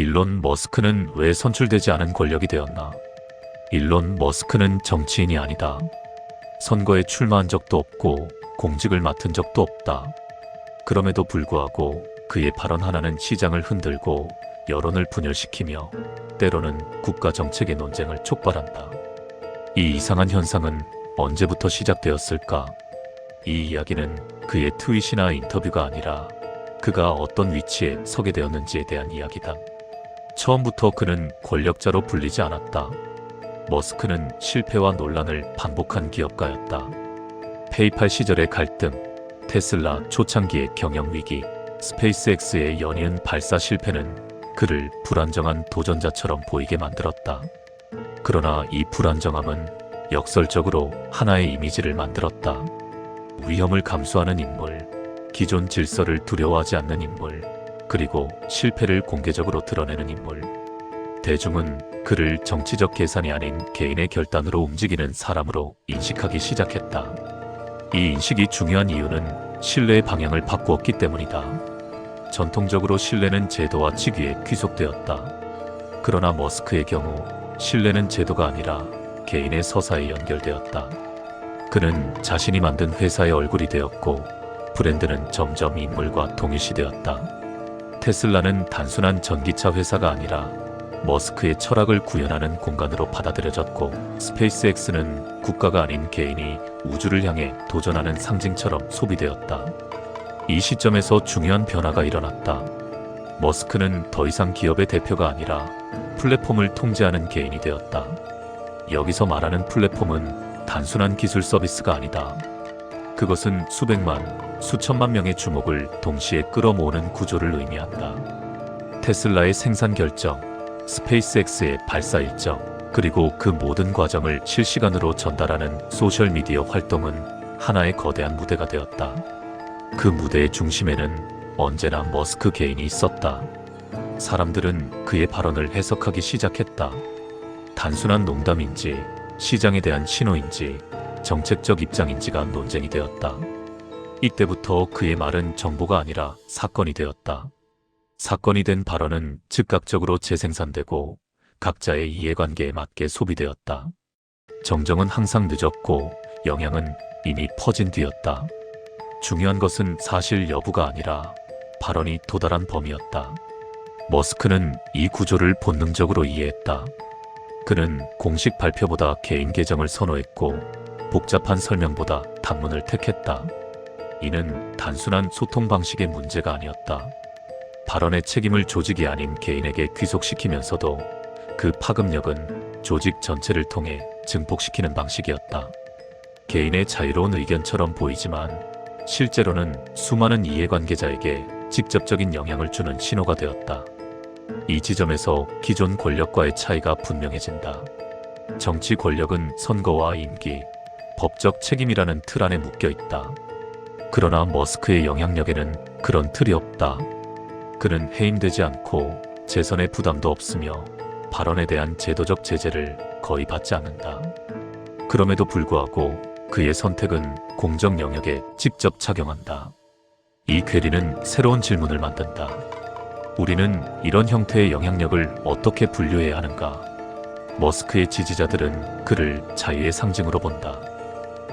일론 머스크는 왜 선출되지 않은 권력이 되었나? 일론 머스크는 정치인이 아니다. 선거에 출마한 적도 없고 공직을 맡은 적도 없다. 그럼에도 불구하고 그의 발언 하나는 시장을 흔들고 여론을 분열시키며 때로는 국가 정책의 논쟁을 촉발한다. 이 이상한 현상은 언제부터 시작되었을까? 이 이야기는 그의 트윗이나 인터뷰가 아니라 그가 어떤 위치에 서게 되었는지에 대한 이야기다. 처음부터 그는 권력자로 불리지 않았다. 머스크는 실패와 논란을 반복한 기업가였다. 페이팔 시절의 갈등, 테슬라 초창기의 경영위기, 스페이스X의 연이은 발사 실패는 그를 불안정한 도전자처럼 보이게 만들었다. 그러나 이 불안정함은 역설적으로 하나의 이미지를 만들었다. 위험을 감수하는 인물, 기존 질서를 두려워하지 않는 인물, 그리고 실패를 공개적으로 드러내는 인물. 대중은 그를 정치적 계산이 아닌 개인의 결단으로 움직이는 사람으로 인식하기 시작했다. 이 인식이 중요한 이유는 신뢰의 방향을 바꾸었기 때문이다. 전통적으로 신뢰는 제도와 직위에 귀속되었다. 그러나 머스크의 경우 신뢰는 제도가 아니라 개인의 서사에 연결되었다. 그는 자신이 만든 회사의 얼굴이 되었고 브랜드는 점점 인물과 동일시되었다. 테슬라는 단순한 전기차 회사가 아니라 머스크의 철학을 구현하는 공간으로 받아들여졌고, 스페이스X는 국가가 아닌 개인이 우주를 향해 도전하는 상징처럼 소비되었다. 이 시점에서 중요한 변화가 일어났다. 머스크는 더 이상 기업의 대표가 아니라 플랫폼을 통제하는 개인이 되었다. 여기서 말하는 플랫폼은 단순한 기술 서비스가 아니다. 그것은 수백만, 수천만 명의 주목을 동시에 끌어모으는 구조를 의미한다. 테슬라의 생산 결정, 스페이스X의 발사 일정, 그리고 그 모든 과정을 실시간으로 전달하는 소셜미디어 활동은 하나의 거대한 무대가 되었다. 그 무대의 중심에는 언제나 머스크 개인이 있었다. 사람들은 그의 발언을 해석하기 시작했다. 단순한 농담인지, 시장에 대한 신호인지, 정책적 입장인지가 논쟁이 되었다. 이때부터 그의 말은 정보가 아니라 사건이 되었다. 사건이 된 발언은 즉각적으로 재생산되고 각자의 이해관계에 맞게 소비되었다. 정정은 항상 늦었고 영향은 이미 퍼진 뒤였다. 중요한 것은 사실 여부가 아니라 발언이 도달한 범위였다. 머스크는 이 구조를 본능적으로 이해했다. 그는 공식 발표보다 개인 계정을 선호했고 복잡한 설명보다 단문을 택했다. 이는 단순한 소통 방식의 문제가 아니었다. 발언의 책임을 조직이 아닌 개인에게 귀속시키면서도 그 파급력은 조직 전체를 통해 증폭시키는 방식이었다. 개인의 자유로운 의견처럼 보이지만 실제로는 수많은 이해관계자에게 직접적인 영향을 주는 신호가 되었다. 이 지점에서 기존 권력과의 차이가 분명해진다. 정치 권력은 선거와 임기, 법적 책임이라는 틀 안에 묶여있다. 그러나 머스크의 영향력에는 그런 틀이 없다. 그는 해임되지 않고 재선의 부담도 없으며 발언에 대한 제도적 제재를 거의 받지 않는다. 그럼에도 불구하고 그의 선택은 공적 영역에 직접 작용한다. 이 괴리는 새로운 질문을 만든다. 우리는 이런 형태의 영향력을 어떻게 분류해야 하는가? 머스크의 지지자들은 그를 자유의 상징으로 본다.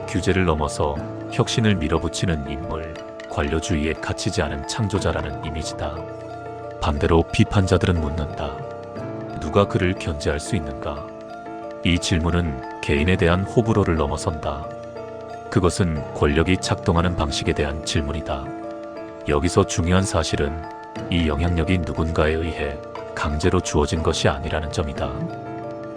규제를 넘어서 혁신을 밀어붙이는 인물, 관료주의에 갇히지 않은 창조자라는 이미지다. 반대로 비판자들은 묻는다. 누가 그를 견제할 수 있는가? 이 질문은 개인에 대한 호불호를 넘어선다. 그것은 권력이 작동하는 방식에 대한 질문이다. 여기서 중요한 사실은 이 영향력이 누군가에 의해 강제로 주어진 것이 아니라는 점이다.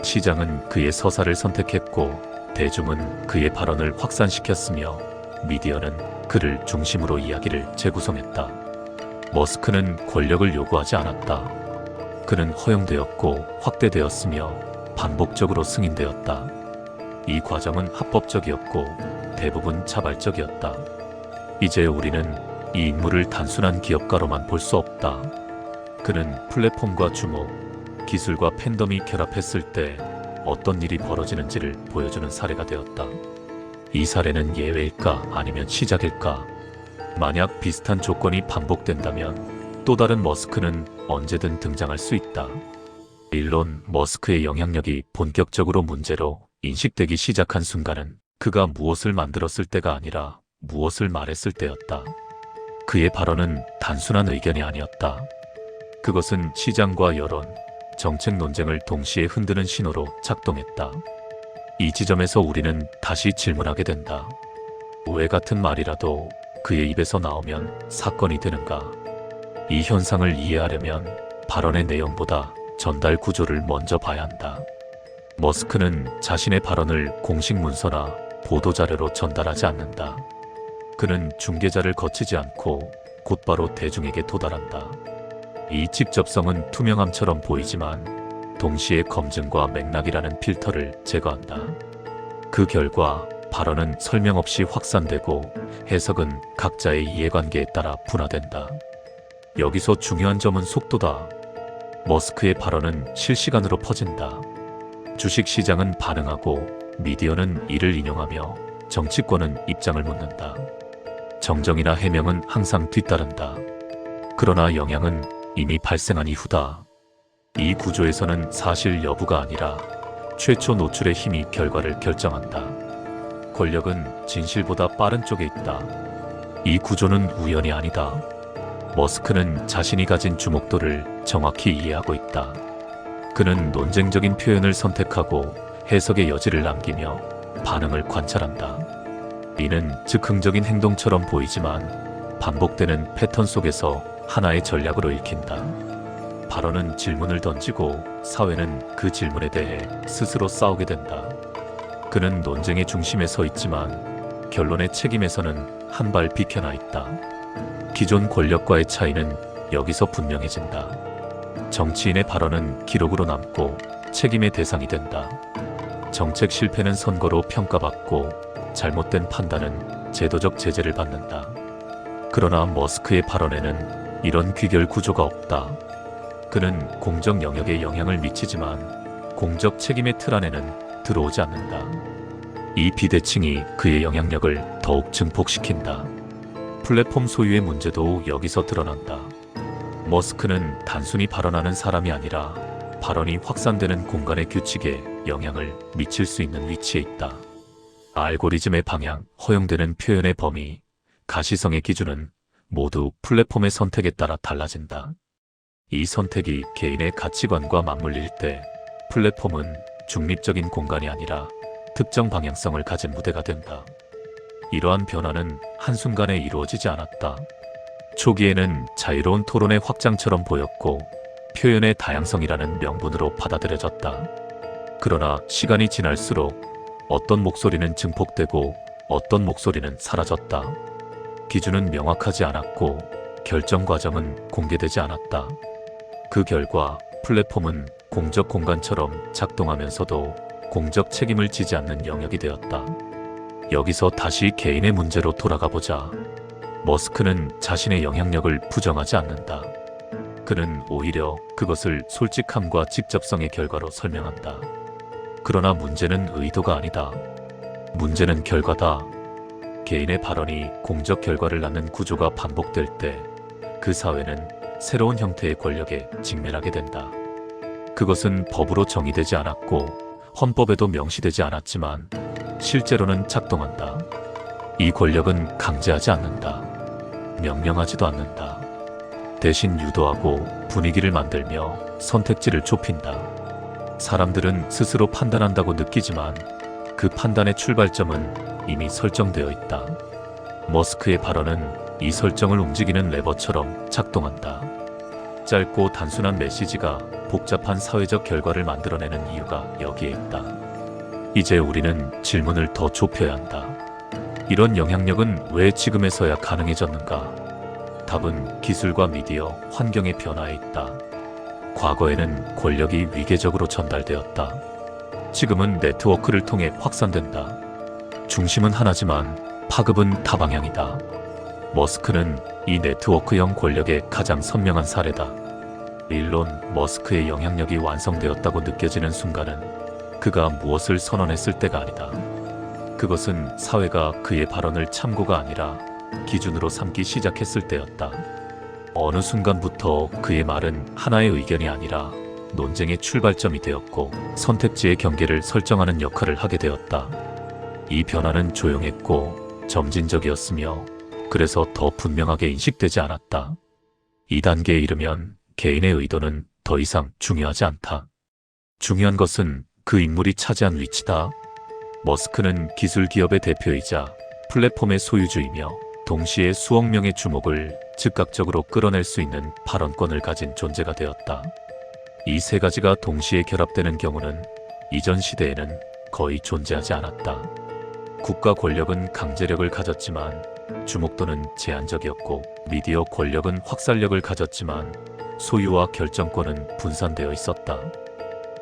시장은 그의 서사를 선택했고 대중은 그의 발언을 확산시켰으며 미디어는 그를 중심으로 이야기를 재구성했다. 머스크는 권력을 요구하지 않았다. 그는 허용되었고 확대되었으며 반복적으로 승인되었다. 이 과정은 합법적이었고 대부분 자발적이었다. 이제 우리는 이 인물을 단순한 기업가로만 볼 수 없다. 그는 플랫폼과 주목, 기술과 팬덤이 결합했을 때 어떤 일이 벌어지는지를 보여주는 사례가 되었다. 이 사례는 예외일까 아니면 시작일까? 만약 비슷한 조건이 반복된다면 또 다른 머스크는 언제든 등장할 수 있다. 일론 머스크의 영향력이 본격적으로 문제로 인식되기 시작한 순간은 그가 무엇을 만들었을 때가 아니라 무엇을 말했을 때였다. 그의 발언은 단순한 의견이 아니었다. 그것은 시장과 여론, 정책 논쟁을 동시에 흔드는 신호로 작동했다. 이 지점에서 우리는 다시 질문하게 된다. 왜 같은 말이라도 그의 입에서 나오면 사건이 되는가? 이 현상을 이해하려면 발언의 내용보다 전달 구조를 먼저 봐야 한다. 머스크는 자신의 발언을 공식 문서나 보도자료로 전달하지 않는다. 그는 중개자를 거치지 않고 곧바로 대중에게 도달한다. 이 직접성은 투명함처럼 보이지만 동시에 검증과 맥락이라는 필터를 제거한다. 그 결과 발언은 설명 없이 확산되고 해석은 각자의 이해관계에 따라 분화된다. 여기서 중요한 점은 속도다. 머스크의 발언은 실시간으로 퍼진다. 주식시장은 반응하고 미디어는 이를 인용하며 정치권은 입장을 묻는다. 정정이나 해명은 항상 뒤따른다. 그러나 영향은 이미 발생한 이후다. 이 구조에서는 사실 여부가 아니라 최초 노출의 힘이 결과를 결정한다. 권력은 진실보다 빠른 쪽에 있다. 이 구조는 우연이 아니다. 머스크는 자신이 가진 주목도를 정확히 이해하고 있다. 그는 논쟁적인 표현을 선택하고 해석의 여지를 남기며 반응을 관찰한다. 이는 즉흥적인 행동처럼 보이지만 반복되는 패턴 속에서 하나의 전략으로 읽힌다. 발언은 질문을 던지고 사회는 그 질문에 대해 스스로 싸우게 된다. 그는 논쟁의 중심에 서 있지만 결론의 책임에서는 한 발 비켜나 있다. 기존 권력과의 차이는 여기서 분명해진다. 정치인의 발언은 기록으로 남고 책임의 대상이 된다. 정책 실패는 선거로 평가받고 잘못된 판단은 제도적 제재를 받는다. 그러나 머스크의 발언에는 이런 귀결 구조가 없다. 그는 공적 영역에 영향을 미치지만 공적 책임의 틀 안에는 들어오지 않는다. 이 비대칭이 그의 영향력을 더욱 증폭시킨다. 플랫폼 소유의 문제도 여기서 드러난다. 머스크는 단순히 발언하는 사람이 아니라 발언이 확산되는 공간의 규칙에 영향을 미칠 수 있는 위치에 있다. 알고리즘의 방향, 허용되는 표현의 범위, 가시성의 기준은 모두 플랫폼의 선택에 따라 달라진다. 이 선택이 개인의 가치관과 맞물릴 때 플랫폼은 중립적인 공간이 아니라 특정 방향성을 가진 무대가 된다. 이러한 변화는 한순간에 이루어지지 않았다. 초기에는 자유로운 토론의 확장처럼 보였고 표현의 다양성이라는 명분으로 받아들여졌다. 그러나 시간이 지날수록 어떤 목소리는 증폭되고 어떤 목소리는 사라졌다. 기준은 명확하지 않았고 결정 과정은 공개되지 않았다. 그 결과 플랫폼은 공적 공간처럼 작동하면서도 공적 책임을 지지 않는 영역이 되었다. 여기서 다시 개인의 문제로 돌아가 보자. 머스크는 자신의 영향력을 부정하지 않는다. 그는 오히려 그것을 솔직함과 직접성의 결과로 설명한다. 그러나 문제는 의도가 아니다. 문제는 결과다. 개인의 발언이 공적 결과를 낳는 구조가 반복될 때 그 사회는 새로운 형태의 권력에 직면하게 된다. 그것은 법으로 정의되지 않았고 헌법에도 명시되지 않았지만 실제로는 작동한다. 이 권력은 강제하지 않는다. 명령하지도 않는다. 대신 유도하고 분위기를 만들며 선택지를 좁힌다. 사람들은 스스로 판단한다고 느끼지만 그 판단의 출발점은 이미 설정되어 있다. 머스크의 발언은 이 설정을 움직이는 레버처럼 작동한다. 짧고 단순한 메시지가 복잡한 사회적 결과를 만들어내는 이유가 여기에 있다. 이제 우리는 질문을 더 좁혀야 한다. 이런 영향력은 왜 지금에서야 가능해졌는가? 답은 기술과 미디어, 환경의 변화에 있다. 과거에는 권력이 위계적으로 전달되었다. 지금은 네트워크를 통해 확산된다. 중심은 하나지만 파급은 다방향이다. 머스크는 이 네트워크형 권력의 가장 선명한 사례다. 일론 머스크의 영향력이 완성되었다고 느껴지는 순간은 그가 무엇을 선언했을 때가 아니다. 그것은 사회가 그의 발언을 참고가 아니라 기준으로 삼기 시작했을 때였다. 어느 순간부터 그의 말은 하나의 의견이 아니라 논쟁의 출발점이 되었고 선택지의 경계를 설정하는 역할을 하게 되었다. 이 변화는 조용했고 점진적이었으며 그래서 더 분명하게 인식되지 않았다. 이 단계에 이르면 개인의 의도는 더 이상 중요하지 않다. 중요한 것은 그 인물이 차지한 위치다. 머스크는 기술 기업의 대표이자 플랫폼의 소유주이며 동시에 수억 명의 주목을 즉각적으로 끌어낼 수 있는 발언권을 가진 존재가 되었다. 이 세 가지가 동시에 결합되는 경우는 이전 시대에는 거의 존재하지 않았다. 국가 권력은 강제력을 가졌지만 주목도는 제한적이었고 미디어 권력은 확산력을 가졌지만 소유와 결정권은 분산되어 있었다.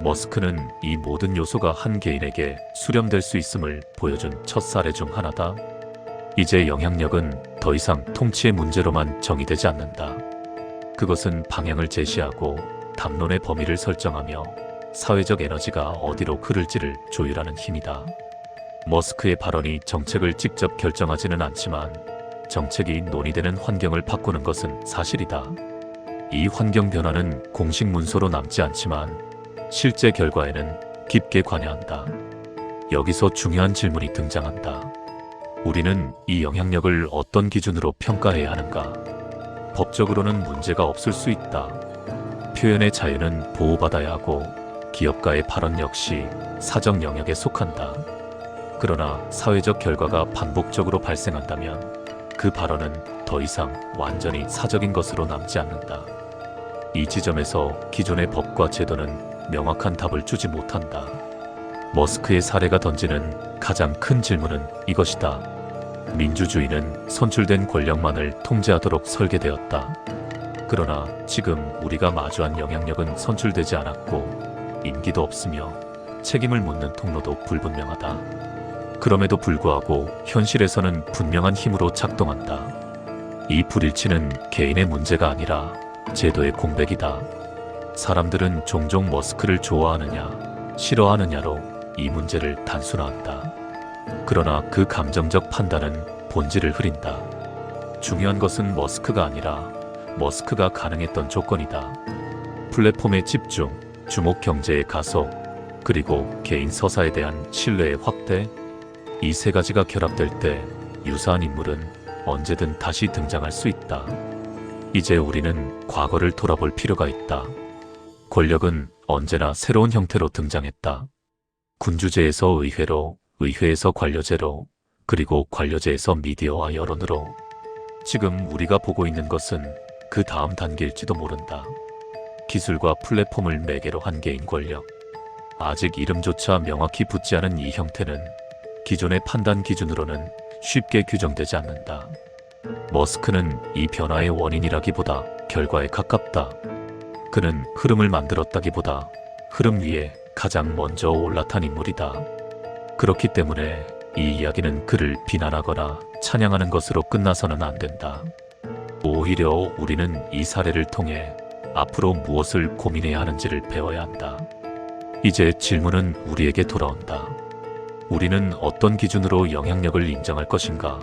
머스크는 이 모든 요소가 한 개인에게 수렴될 수 있음을 보여준 첫 사례 중 하나다. 이제 영향력은 더 이상 통치의 문제로만 정의되지 않는다. 그것은 방향을 제시하고 담론의 범위를 설정하며 사회적 에너지가 어디로 흐를지를 조율하는 힘이다. 머스크의 발언이 정책을 직접 결정하지는 않지만 정책이 논의되는 환경을 바꾸는 것은 사실이다. 이 환경 변화는 공식 문서로 남지 않지만 실제 결과에는 깊게 관여한다. 여기서 중요한 질문이 등장한다. 우리는 이 영향력을 어떤 기준으로 평가해야 하는가? 법적으로는 문제가 없을 수 있다. 표현의 자유는 보호받아야 하고 기업가의 발언 역시 사적 영역에 속한다. 그러나 사회적 결과가 반복적으로 발생한다면 그 발언은 더 이상 완전히 사적인 것으로 남지 않는다. 이 지점에서 기존의 법과 제도는 명확한 답을 주지 못한다. 머스크의 사례가 던지는 가장 큰 질문은 이것이다. 민주주의는 선출된 권력만을 통제하도록 설계되었다. 그러나 지금 우리가 마주한 영향력은 선출되지 않았고 임기도 없으며 책임을 묻는 통로도 불분명하다. 그럼에도 불구하고 현실에서는 분명한 힘으로 작동한다. 이 불일치는 개인의 문제가 아니라 제도의 공백이다. 사람들은 종종 머스크를 좋아하느냐, 싫어하느냐로 이 문제를 단순화한다. 그러나 그 감정적 판단은 본질을 흐린다. 중요한 것은 머스크가 아니라 머스크가 가능했던 조건이다. 플랫폼의 집중, 주목 경제의 가속, 그리고 개인 서사에 대한 신뢰의 확대, 이 세 가지가 결합될 때 유사한 인물은 언제든 다시 등장할 수 있다. 이제 우리는 과거를 돌아볼 필요가 있다. 권력은 언제나 새로운 형태로 등장했다. 군주제에서 의회로, 의회에서 관료제로, 그리고 관료제에서 미디어와 여론으로. 지금 우리가 보고 있는 것은 그 다음 단계일지도 모른다. 기술과 플랫폼을 매개로 한 개인 권력. 아직 이름조차 명확히 붙지 않은 이 형태는 기존의 판단 기준으로는 쉽게 규정되지 않는다. 머스크는 이 변화의 원인이라기보다 결과에 가깝다. 그는 흐름을 만들었다기보다 흐름 위에 가장 먼저 올라탄 인물이다. 그렇기 때문에 이 이야기는 그를 비난하거나 찬양하는 것으로 끝나서는 안 된다. 오히려 우리는 이 사례를 통해 앞으로 무엇을 고민해야 하는지를 배워야 한다. 이제 질문은 우리에게 돌아온다. 우리는 어떤 기준으로 영향력을 인정할 것인가?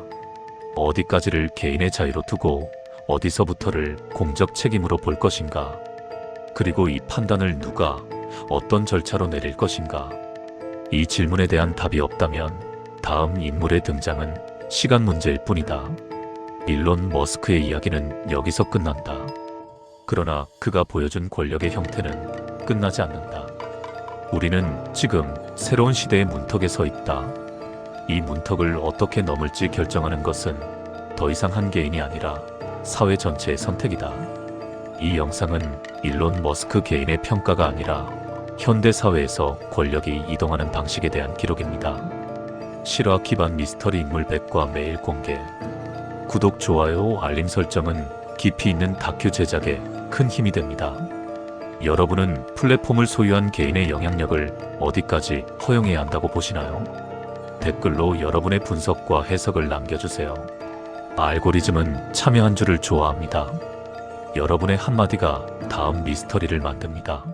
어디까지를 개인의 자유로 두고 어디서부터를 공적 책임으로 볼 것인가? 그리고 이 판단을 누가 어떤 절차로 내릴 것인가? 이 질문에 대한 답이 없다면 다음 인물의 등장은 시간 문제일 뿐이다. 일론 머스크의 이야기는 여기서 끝난다. 그러나 그가 보여준 권력의 형태는 끝나지 않는다. 우리는 지금 새로운 시대의 문턱에 서 있다. 이 문턱을 어떻게 넘을지 결정하는 것은 더 이상 한 개인이 아니라 사회 전체의 선택이다. 이 영상은 일론 머스크 개인의 평가가 아니라 현대 사회에서 권력이 이동하는 방식에 대한 기록입니다. 실화 기반 미스터리 인물 100과 매일 공개. 구독, 좋아요, 알림 설정은 깊이 있는 다큐 제작에 큰 힘이 됩니다. 여러분은 플랫폼을 소유한 개인의 영향력을 어디까지 허용해야 한다고 보시나요? 댓글로 여러분의 분석과 해석을 남겨주세요. 알고리즘은 참여한 줄을 좋아합니다. 여러분의 한마디가 다음 미스터리를 만듭니다.